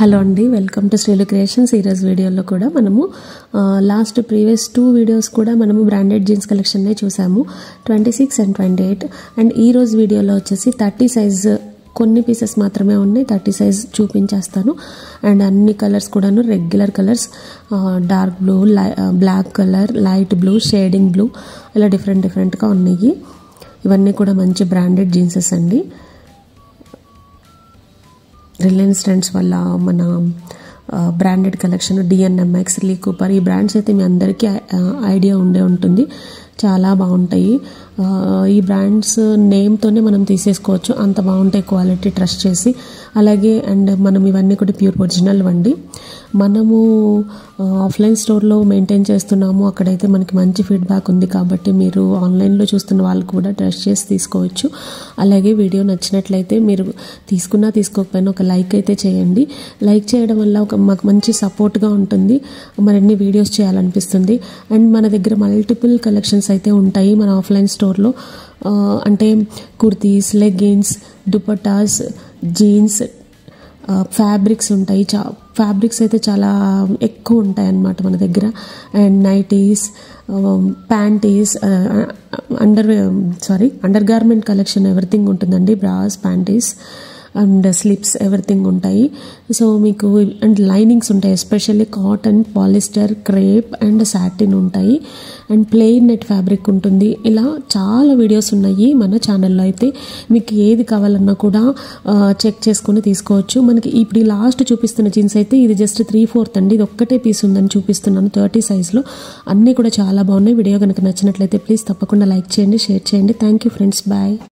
Hello అండి, welcome to శ్రీలు creations. ఈరోజు వీడియోలో కూడా మనము ప్రీవియస్ 2 వీడియోస్ కూడా మనము బ్రాండెడ్ జీన్స్ కలెక్షన్నే చూసాము, 26 and 28. అండ్ ఈరోజు వీడియోలో వచ్చేసి 30 సైజ్ కొన్ని పీసెస్ మాత్రమే ఉన్నాయి. 30 సైజ్ చూపించేస్తాను. అండ్ అన్ని కలర్స్ కూడాను regular colours, dark blue, black colour, light blue, shading blue, ఇలా డిఫరెంట్గా ఉన్నాయి. ఇవన్నీ కూడా మంచి బ్రాండెడ్ జీన్సెస్ అండి. రిలయన్స్ ట్రెండ్స్ వల్ల మన branded collection DNMX, Lee Cooper, ఈ బ్రాండ్స్ అయితే మీ అందరికీ ఐడియా ఉంటుంది. చాలా బాగుంటాయి. ఈ బ్రాండ్స్ నేమ్తోనే మనం తీసేసుకోవచ్చు, అంత బాగుంటాయి క్వాలిటీ ట్రస్ట్ చేసి. అలాగే అండ్ మనం ఇవన్నీ కూడా ప్యూర్ ఒరిజినల్ వండి మనము ఆఫ్లైన్ స్టోర్లో మెయింటైన్ చేస్తున్నాము. అక్కడైతే మనకి మంచి ఫీడ్బ్యాక్ ఉంది కాబట్టి మీరు ఆన్లైన్లో చూస్తున్న వాళ్ళు కూడా ట్రస్ట్ చేసి తీసుకోవచ్చు. అలాగే వీడియో నచ్చినట్లయితే మీరు తీసుకోకపోయినా ఒక లైక్ అయితే చేయండి. లైక్ చేయడం వల్ల మాకు మంచి సపోర్ట్గా ఉంటుంది, మరిన్ని వీడియోస్ చేయాలనిపిస్తుంది. అండ్ మన దగ్గర మల్టిపుల్ కలెక్షన్స్ అయితే ఉంటాయి మన ఆఫ్లైన్ స్టోర్లో. అంటే kurtis, leggings, dupattas, jeans, fabrics ఉంటాయి. ఫ్యాబ్రిక్స్ అయితే చాలా ఎక్కువ ఉంటాయి అన్నమాట మన దగ్గర. And nighties, panties, under garment collection everything ఉంటుందండి. Bras, panties and slips everything ఉంటాయి. సో మీకు అండ్ లైనింగ్స్ ఉంటాయి, especially cotton, polyester, crepe and satin ఉంటాయి. అండ్ ప్లెయిన్ నెట్ ఫ్యాబ్రిక్ ఉంటుంది. ఇలా చాలా వీడియోస్ ఉన్నాయి మన ఛానల్లో. అయితే మీకు ఏది కావాలన్నా కూడా చెక్ చేసుకుని తీసుకోవచ్చు. మనకి ఇప్పుడు లాస్ట్ చూపిస్తున్న జీన్స్ అయితే ఇది జస్ట్ 3/4 అండి. ఇది ఒక్కటే పీస్ ఉందని చూపిస్తున్నాను 30 సైజ్లో. అన్నీ కూడా చాలా బాగున్నాయి. వీడియో కనుక నచ్చినట్లయితే ప్లీజ్ తప్పకుండా లైక్ చేయండి, షేర్ చేయండి. Thank you friends, bye.